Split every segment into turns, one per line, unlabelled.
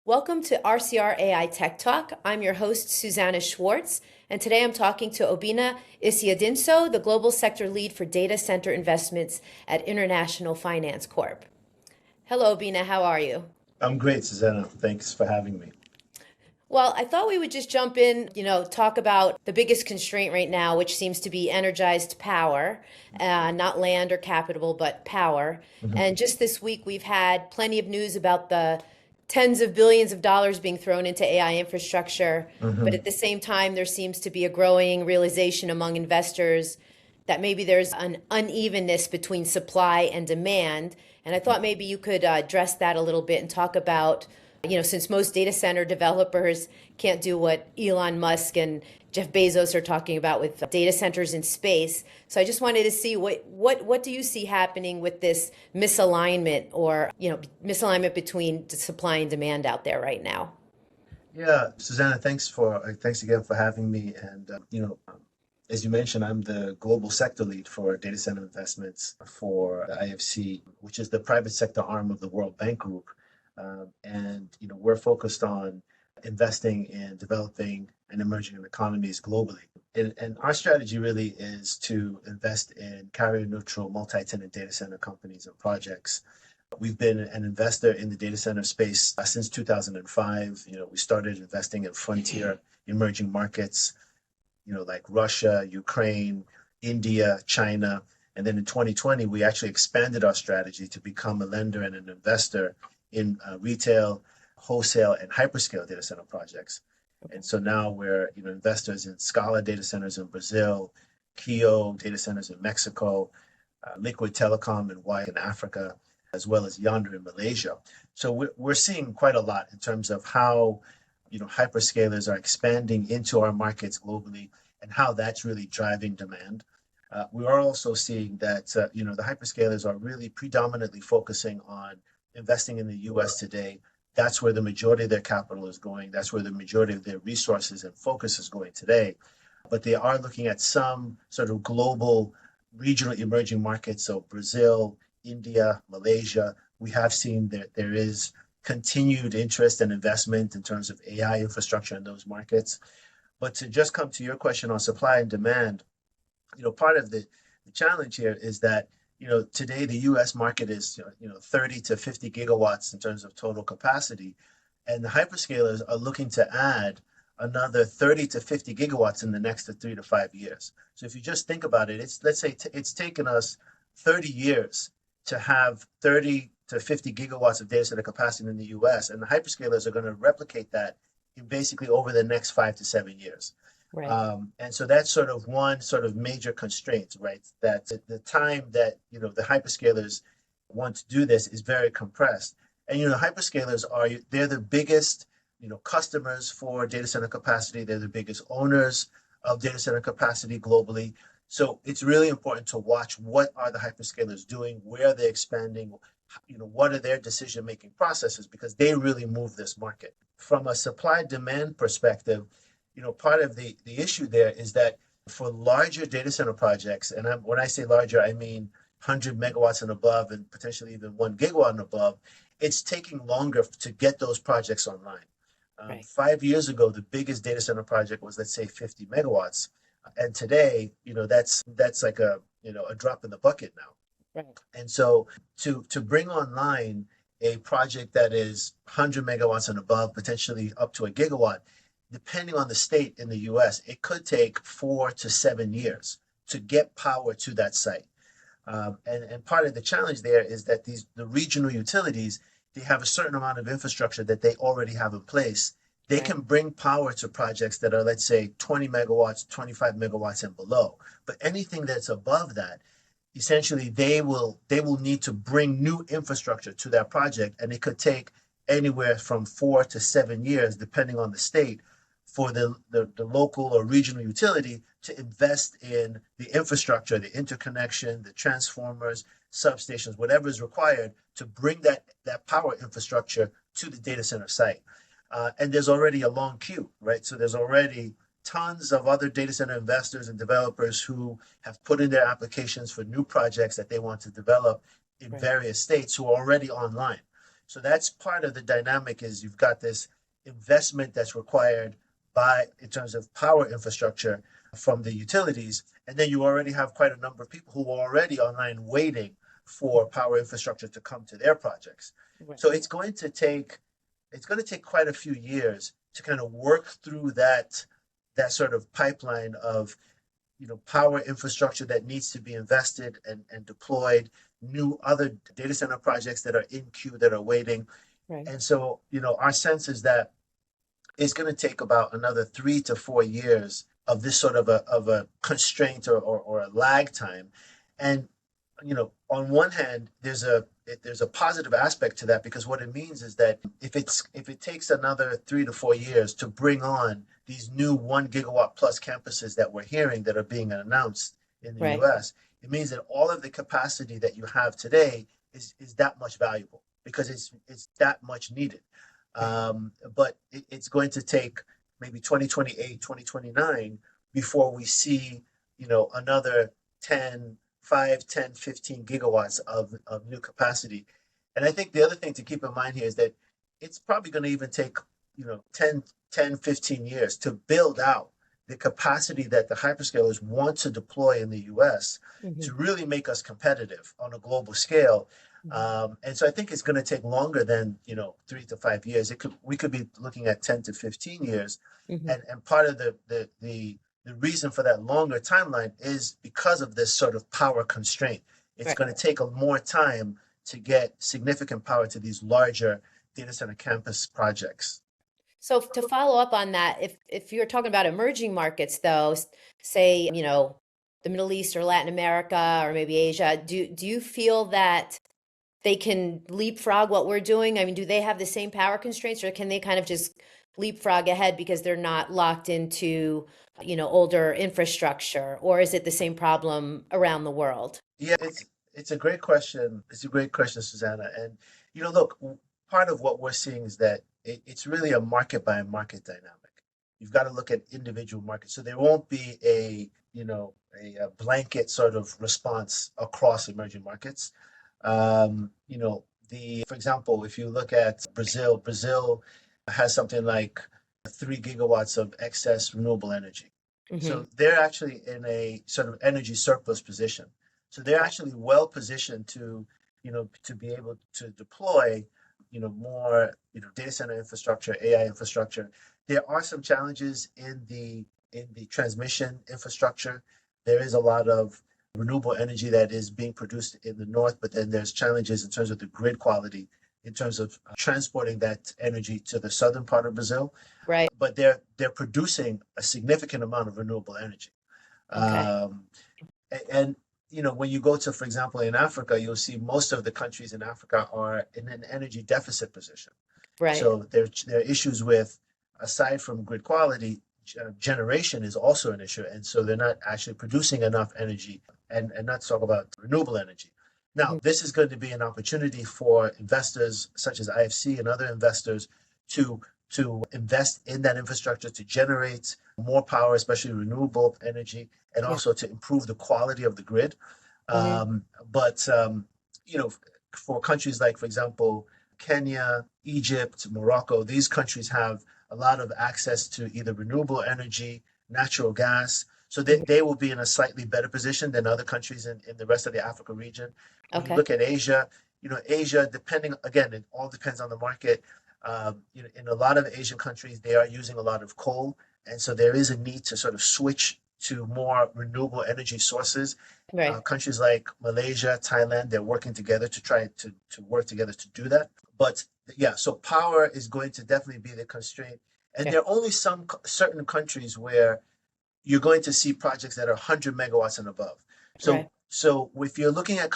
Welcome to RCR AI Tech Talk. I'm your host, Susana Schwartz, and today I'm talking to Obinna Isiadinso, the Global Sector Lead for Data Center Investments at International Finance Corp. Hello, Obinna, how are you?
I'm great, Susana. Thanks for having me.
Well, I thought we would just jump in, talk about the biggest constraint right now, which seems to be energized power, not land or capital, but power. And just this week, we've had plenty of news about the tens of billions of dollars being thrown into AI infrastructure. But at the same time, there seems to be a growing realization among investors that maybe there's an unevenness between supply and demand. And I thought maybe you could address that a little bit and talk about, since most data center developers can't do what Elon Musk and Jeff Bezos are talking about with data centers in space. So I just wanted to see what do you see happening with this misalignment or, misalignment between supply and demand out there right now?
Yeah, Susana, thanks again for having me. And as you mentioned, I'm the global sector lead for data center investments for the IFC, which is the private sector arm of the World Bank Group. We're focused on investing in developing and emerging economies globally. And our strategy really is to invest in carrier neutral multi-tenant data center companies and projects. We've been an investor in the data center space since 2005. We started investing in frontier emerging markets, like Russia, Ukraine, India, China. And then in 2020, we actually expanded our strategy to become a lender and an investor in retail, wholesale, and hyperscale data center projects. And so now we're investors in Scala data centers in Brazil, Kio data centers in Mexico, Liquid Telecom and Y in Africa, as well as Yonder in Malaysia. So we're seeing quite a lot in terms of how hyperscalers are expanding into our markets globally and how that's really driving demand. We are also seeing that the hyperscalers are really predominantly focusing on investing in the U.S. today. That's where the majority of their capital is going. That's where the majority of their resources and focus is going today. But they are looking at some sort of global, regional emerging markets. So Brazil, India, Malaysia, we have seen that there is continued interest and investment in terms of AI infrastructure in those markets. But to just come to your question on supply and demand, part of the challenge here is that today the U.S. market is 30 to 50 gigawatts in terms of total capacity, and the hyperscalers are looking to add another 30 to 50 gigawatts in the next 3 to 5 years. So if you just think about it, let's say it's taken us 30 years to have 30 to 50 gigawatts of data center capacity in the U.S., and the hyperscalers are going to replicate that in basically over the next 5 to 7 years.
Right.
And so that's sort of one sort of major constraint, right? That the time that the hyperscalers want to do this is very compressed. And the hyperscalers they're the biggest customers for data center capacity. They're the biggest owners of data center capacity globally. So it's really important to watch what are the hyperscalers doing, where they're expanding, what are their decision-making processes, because they really move this market. From a supply-demand perspective, part of the issue there is that for larger data center projects, and when I say larger, I mean 100 megawatts and above and potentially even 1 gigawatt and above, it's taking longer to get those projects online.
Right.
5 years ago, the biggest data center project was, let's say, 50 megawatts. And today, that's like a drop in the bucket now.
Right.
And so to bring online a project that is 100 megawatts and above, potentially up to a gigawatt, depending on the state in the U.S., it could take 4 to 7 years to get power to that site. And part of the challenge there is that the regional utilities, they have a certain amount of infrastructure that they already have in place. They
Right.
can bring power to projects that are, let's say, 20 megawatts, 25 megawatts and below. But anything that's above that, essentially they will need to bring new infrastructure to that project, and it could take anywhere from 4 to 7 years, depending on the state, for the local or regional utility to invest in the infrastructure, the interconnection, the transformers, substations, whatever is required to bring that power infrastructure to the data center site. And there's already a long queue, right? So there's already tons of other data center investors and developers who have put in their applications for new projects that they want to develop in
Right.
various states who are already online. So that's part of the dynamic is you've got this investment that's required by in terms of power infrastructure from the utilities, and then you already have quite a number of people who are already online waiting for power infrastructure to come to their projects.
Right.
So it's going to take quite a few years to kind of work through that sort of pipeline of power infrastructure that needs to be invested and deployed, new other data center projects that are in queue that are waiting.
Right.
And so, our sense is that it's going to take about another 3 to 4 years of this sort of a constraint or a lag time. And on one hand, there's a positive aspect to that because what it means is that if it takes another 3 to 4 years to bring on these new 1 gigawatt plus campuses that we're hearing that are being announced in the
Right.
U.S., it means that all of the capacity that you have today is that much valuable because it's that much needed.
Right.
But it's going to take maybe 2028, 2029 before we see, another 10, 5, 10, 15 gigawatts of new capacity. And I think the other thing to keep in mind here is that it's probably going to even take, 10, 15 years to build out the capacity that the hyperscalers want to deploy in the US
Hmm.
to really make us competitive on a global scale. And so I think it's going to take longer than 3 to 5 years. We could be looking at 10 to 15 years,
Hmm.
and part of the reason for that longer timeline is because of this sort of power constraint. It's
Right.
going to take more time to get significant power to these larger data center campus projects.
So to follow up on that, if you're talking about emerging markets, though, say, the Middle East or Latin America or maybe Asia, do you feel that they can leapfrog what we're doing? I mean, do they have the same power constraints, or can they kind of just leapfrog ahead because they're not locked into, older infrastructure, or is it the same problem around the world?
Yeah, it's a great question. It's a great question, Susanna. And look, part of what we're seeing is that it's really a market by market dynamic. You've got to look at individual markets. So there won't be a blanket sort of response across emerging markets. For example, if you look at Brazil has something like 3 gigawatts of excess renewable energy.
Hmm.
So they're actually in a sort of energy surplus position. So they're
Right.
actually well positioned to be able to deploy, more, data center infrastructure, AI infrastructure. There are some challenges in the transmission infrastructure. There is a lot of renewable energy that is being produced in the north, but then there's challenges in terms of the grid quality, in terms of transporting that energy to the southern part of Brazil.
Right.
But they're producing a significant amount of renewable energy.
Okay.
Um, and when you go to, for example, in Africa, you'll see most of the countries in Africa are in an energy deficit position.
Right.
So there are issues with, aside from grid quality, generation is also an issue, and so they're not actually producing enough energy, and not talk about renewable energy. Now,
Mhm.
this is going to be an opportunity for investors such as IFC and other investors to invest in that infrastructure to generate more power, especially renewable energy, and
Yeah.
also to improve the quality of the grid.
Hmm.
But you know, for countries like, for example, Kenya, Egypt, Morocco, these countries have a lot of access to either renewable energy, natural gas. So
Hmm.
they will be in a slightly better position than other countries in the rest of the Africa region. When you
Okay.
look at Asia, Asia, depending, again, it all depends on the market. In a lot of Asian countries, they are using a lot of coal. And so there is a need to sort of switch to more renewable energy sources.
Right.
Countries like Malaysia, Thailand, they're working together to try to work together to do that. But yeah, so power is going to definitely be the constraint. And
Yeah.
there are only some certain countries where you're going to see projects that are 100 megawatts and above.
Right.
So if you're looking at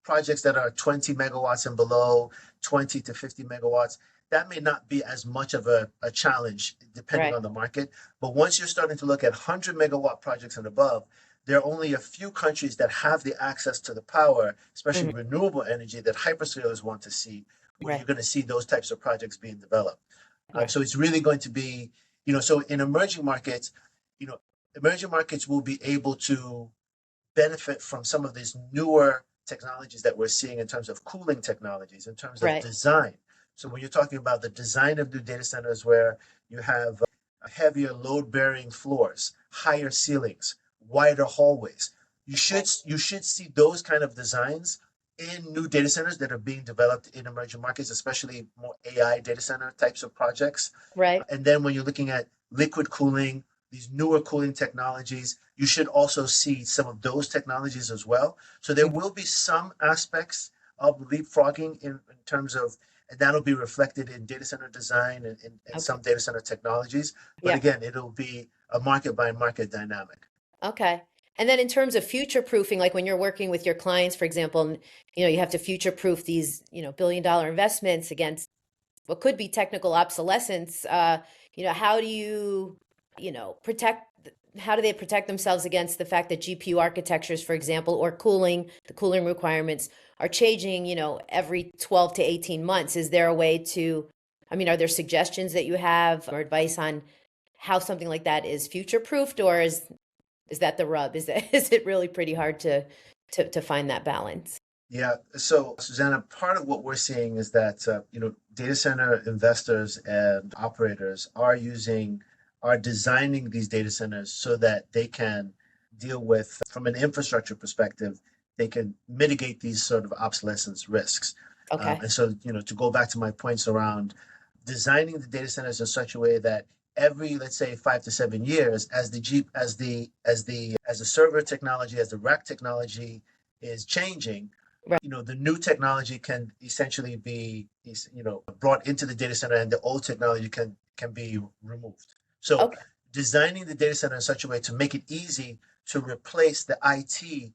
projects that are 20 megawatts and below, 20 to 50 megawatts, that may not be as much of a challenge depending
Right.
on the market. But once you're starting to look at 100 megawatt projects and above, there are only a few countries that have the access to the power, especially
Hmm.
renewable energy that hyperscalers want to see, where you're
Right.
going to see those types of projects being developed.
Right.
So it's really going to be, so in you know, emerging markets will be able to benefit from some of these newer technologies that we're seeing in terms of cooling technologies, in terms of
Right.
design. So when you're talking about the design of new data centers where you have heavier load-bearing floors, higher ceilings, wider hallways,
Okay.
you should see those kind of designs in new data centers that are being developed in emerging markets, especially more AI data center types of projects.
Right.
And then when you're looking at liquid cooling, these newer cooling technologies, you should also see some of those technologies as well. So there
Mhm.
will be some aspects of leapfrogging in terms of, and that'll be reflected in data center design and
Okay.
some data center technologies. But
Yeah.
again, it'll be a market by market dynamic.
Okay. And then in terms of future proofing, like when you're working with your clients, for example, and, you have to future proof these, billion-dollar investments against what could be technical obsolescence. How do protect, how do they protect themselves against the fact that GPU architectures, for example, or the cooling requirements are changing, every 12 to 18 months? Is there a way to, are there suggestions that you have or advice on how something like that is future proofed, or is that the rub? Is it really pretty hard to find that balance?
Yeah. So, Susanna, part of what we're seeing is that data center investors and operators are designing these data centers so that they can deal with, from an infrastructure perspective, they can mitigate these sort of obsolescence risks.
Okay.
And so, to go back to my points around designing the data centers in such a way that every, let's say, 5 to 7 years, as the Jeep, as the server technology, as the rack technology is changing,
Right.
the new technology can essentially be, brought into the data center, and the old technology can be removed. So
Okay.
designing the data center in such a way to make it easy to replace the IT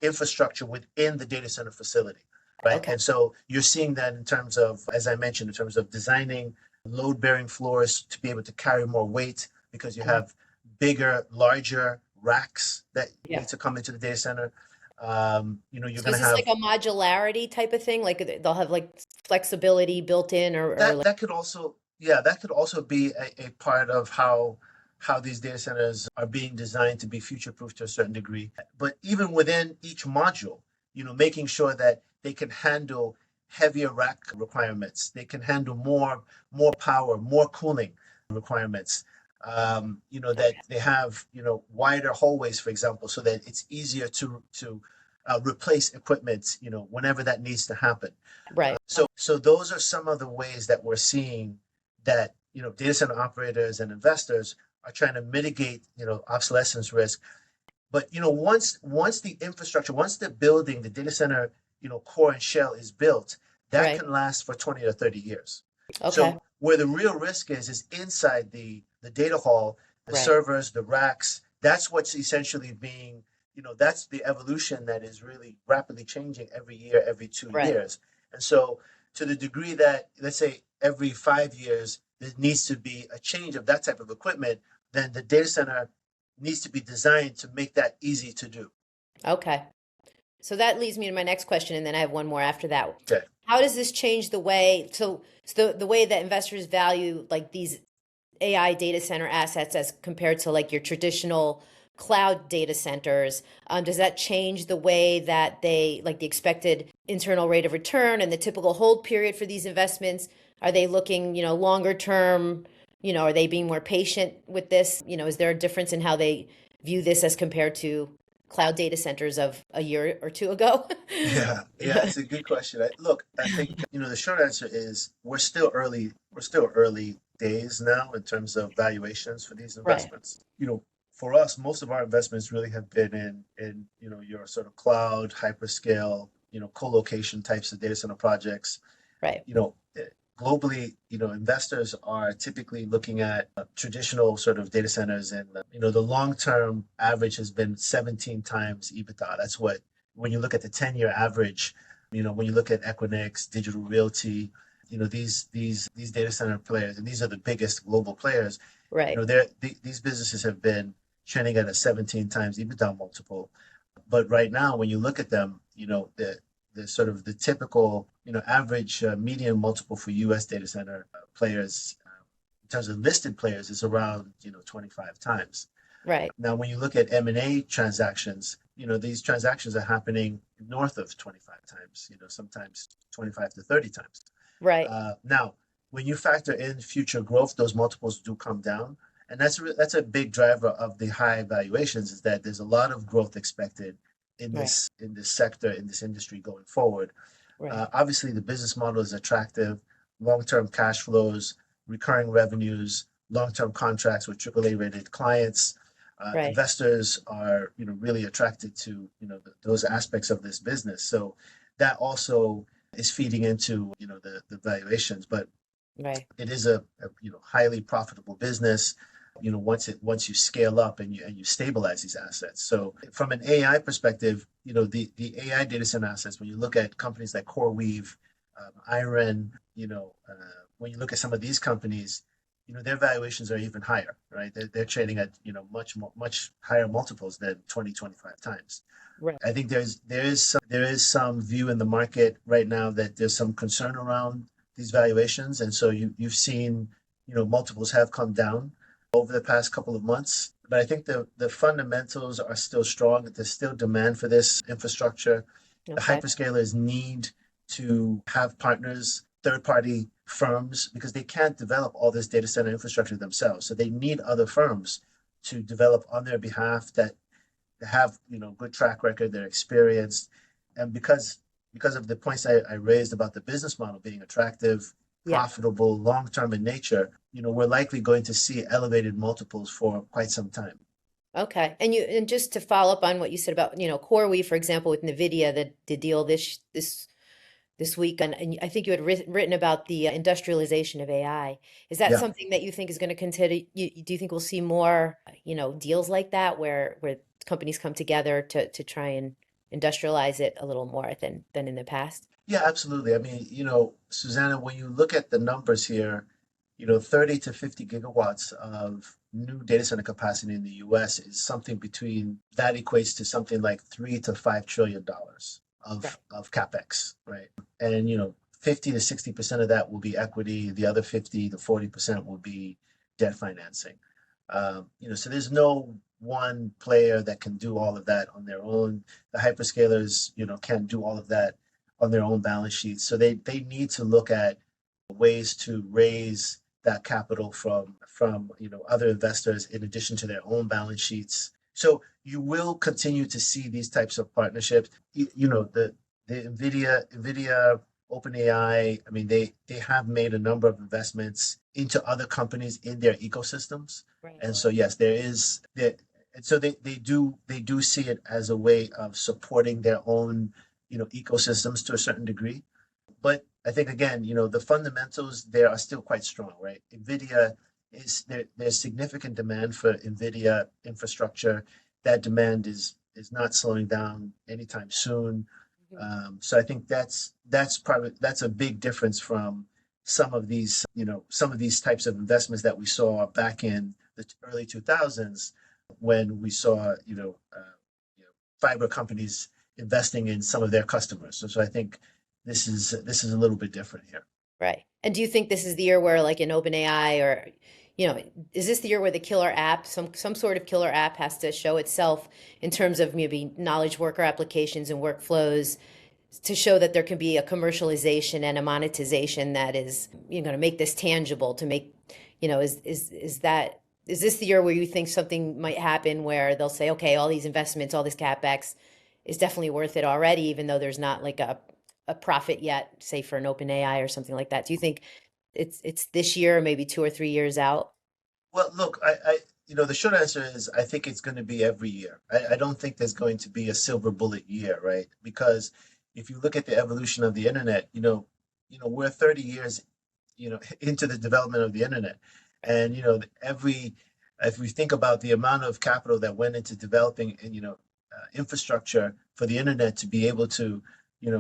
infrastructure within the data center facility, right?
Okay.
And so you're seeing that in terms of, as I mentioned, in terms of designing load-bearing floors to be able to carry more weight, because you
Uh,
have bigger, larger racks that
yeah.
need to come into the data center. You're
So
going
is
to
this like
have
a modularity type of thing? Like they'll have like flexibility built in, or
that.
like,
That could also, yeah, that could also be a part of how these data centers are being designed to be future proof to a certain degree. But even within each module, making sure that they can handle heavier rack requirements, they can handle more power, more cooling requirements. That
okay.
they have wider hallways, for example, so that it's easier to replace equipment whenever that needs to happen.
Right.
So those are some of the ways that we're seeing that data center operators and investors are trying to mitigate obsolescence risk. But once the infrastructure, once the building, the data center core and shell is built, that
Right.
can last for 20 to 30 years.
Okay.
So where the real risk is inside the data hall, the
Right.
servers, the racks. That's what's essentially being, that's the evolution that is really rapidly changing every year, every two
Right.
years. And so to the degree that, let's say, every 5 years there needs to be a change of that type of equipment, then the data center needs to be designed to make that easy to do.
Okay. So that leads me to my next question, and then I have one more after that.
Okay.
How does this change the way, so the way that investors value like these AI data center assets as compared to like your traditional cloud data centers? Does that change the way that they like the expected internal rate of return and the typical hold period for these investments? Are they looking, longer term? Are they being more patient with this? Is there a difference in how they view this as compared to cloud data centers of a year or two ago?
Yeah, it's a good question. Look, I think the short answer is we're still early. We're still early days now in terms of valuations for these
Right,
investments. For us, most of our investments really have been in your sort of cloud, hyperscale, co-location types of data center projects.
right,
you know, eh, Globally, investors are typically looking at traditional sort of data centers, and the long-term average has been 17 times EBITDA. That's what, when you look at the 10-year average, when you look at Equinix, Digital Realty, these data center players, and these are the biggest global players.
right,
These businesses have been trending at a 17 times EBITDA multiple. But right now, when you look at them, the sort of the typical, average median multiple for U.S. data center players, in terms of listed players, is around 25 times.
Right.
Now, when you look at M&A transactions, these transactions are happening north of 25 times, sometimes 25 to 30 times.
Right.
Now, when you factor in future growth, those multiples do come down. And that's a big driver of the high valuations, is that there's a lot of growth expected in
Right.
this sector, in this industry going forward.
Right.
Obviously, the business model is attractive, long-term cash flows, recurring revenues, long-term contracts with AAA rated clients.
Right.
Investors are, really attracted to, those aspects of this business. So that also is feeding into, the valuations. But
Right.
it is a highly profitable business. Once you scale up and you stabilize these assets. So from an AI perspective, the AI data center assets, when you look at companies like CoreWeave, Iron, when you look at some of these companies, their valuations are even higher, right? They're trading at much higher multiples than 20-25 times.
Right.
I think there is some view in the market right now that there's some concern around these valuations, and so you've seen multiples have come down over the past couple of months. But I think the fundamentals are still strong. There's still demand for this infrastructure. The
Okay.
hyperscalers need to have partners, third party firms, because they can't develop all this data center infrastructure themselves. So they need other firms to develop on their behalf that have good track record, they're experienced, and because of the points I raised about the business model being attractive,
Yeah.
profitable, long term in nature, we're likely going to see elevated multiples for quite some time.
Okay. And just to follow up on what you said about, CoreWeave, for example, with NVIDIA, the deal this week, and I think you had written about the industrialization of AI. Is that
Yeah.
something that you think is going to continue? Do you think we'll see more, deals like that where companies come together to try and industrialize it a little more than in the past?
Yeah, absolutely. I mean, Susanna, when you look at the numbers here, 30 to 50 gigawatts of new data center capacity in the US is something between that equates to something like $3 to $5 trillion
Right.
of capex, right? And 50 to 60% of that will be equity, the other 50 to 40% will be debt financing. So there's no one player that can do all of that on their own. The hyperscalers, can't do all of that on their own balance sheets. So they need to look at ways to raise that capital from other investors in addition to their own balance sheets. So you will continue to see these types of partnerships. The Nvidia, OpenAI. I mean, they have made a number of investments into other companies in their ecosystems,
Right.
and so yes, there is that. And so they do see it as a way of supporting their own ecosystems to a certain degree. But I think again, the fundamentals there are still quite strong, right? Nvidia is there. There's significant demand for Nvidia infrastructure. That demand is not slowing down anytime soon.
Mhm.
So I think that's a big difference from some of these types of investments that we saw back in the early 2000s when we saw fiber companies investing in some of their customers. So I think this is a little bit different here.
Right. And do you think this is the year where, like in OpenAI, or, is this the year where the killer app, some sort of killer app, has to show itself in terms of maybe knowledge worker applications and workflows to show that there can be a commercialization and a monetization that is, going to make this tangible, to make, is this the year where you think something might happen where they'll say, okay, all these investments, all this CapEx is definitely worth it already, even though there's not like a profit yet, say for an open AI or something like that? Do you think it's this year, or maybe 2 or 3 years out?
Well, look, the short answer is I think it's going to be every year. I don't think there's going to be a silver bullet year, right? Because if you look at the evolution of the internet, we're 30 years, into the development of the internet, and if we think about the amount of capital that went into developing and infrastructure for the internet to be able to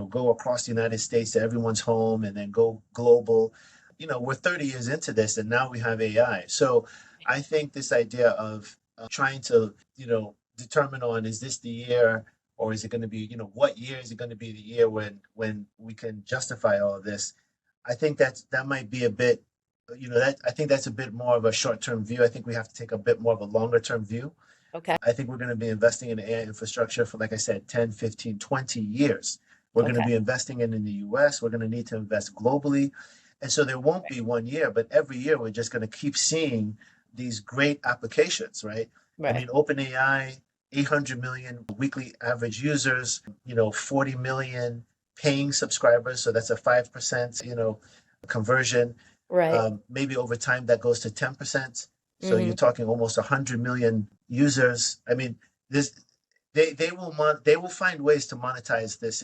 go across the United States to everyone's home and then go global. We're 30 years into this and now we have AI. So I think this idea of trying to, determine on, is this the year, or is it going to be, what year is it going to be the year when we can justify all of this? I think that might be a bit, that I think that's a bit more of a short-term view. I think we have to take a bit more of a longer-term view.
Okay.
I think we're going to be investing in AI infrastructure for, like I said, 10, 15, 20 years. We're going to
Okay.
be investing in the US. We're going to need to invest globally. And so there won't be one year, but every year we're just going to keep seeing these great applications, right? I
Right.
mean, OpenAI, 800 million weekly average users, 40 million paying subscribers. So that's a 5%, conversion.
Right.
Maybe over time that goes to 10%. So you're
Hmm.
talking almost 100 million users. I mean, this they will find ways to monetize this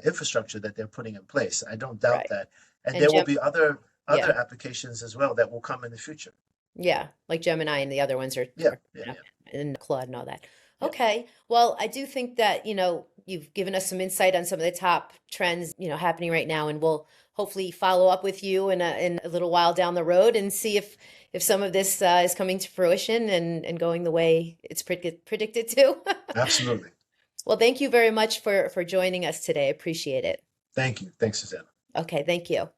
infrastructure that they're putting in place. I don't doubt
Right.
that, and
And
there will
Gem,
be other
yeah.
applications as well that will come in the future.
Yeah, like Gemini and the other ones
Yeah,
are
yeah,
you know,
yeah,
and Claude and all that.
yeah.
Okay. Well, I do think that, you've given us some insight on some of the top trends, happening right now, and we'll hopefully follow up with you in a little while down the road and see if some of this is coming to fruition and going the way it's predicted to.
Absolutely.
Well, thank you very much for joining us today. Appreciate it.
Thank you. Thanks, Susanna.
Okay, thank you.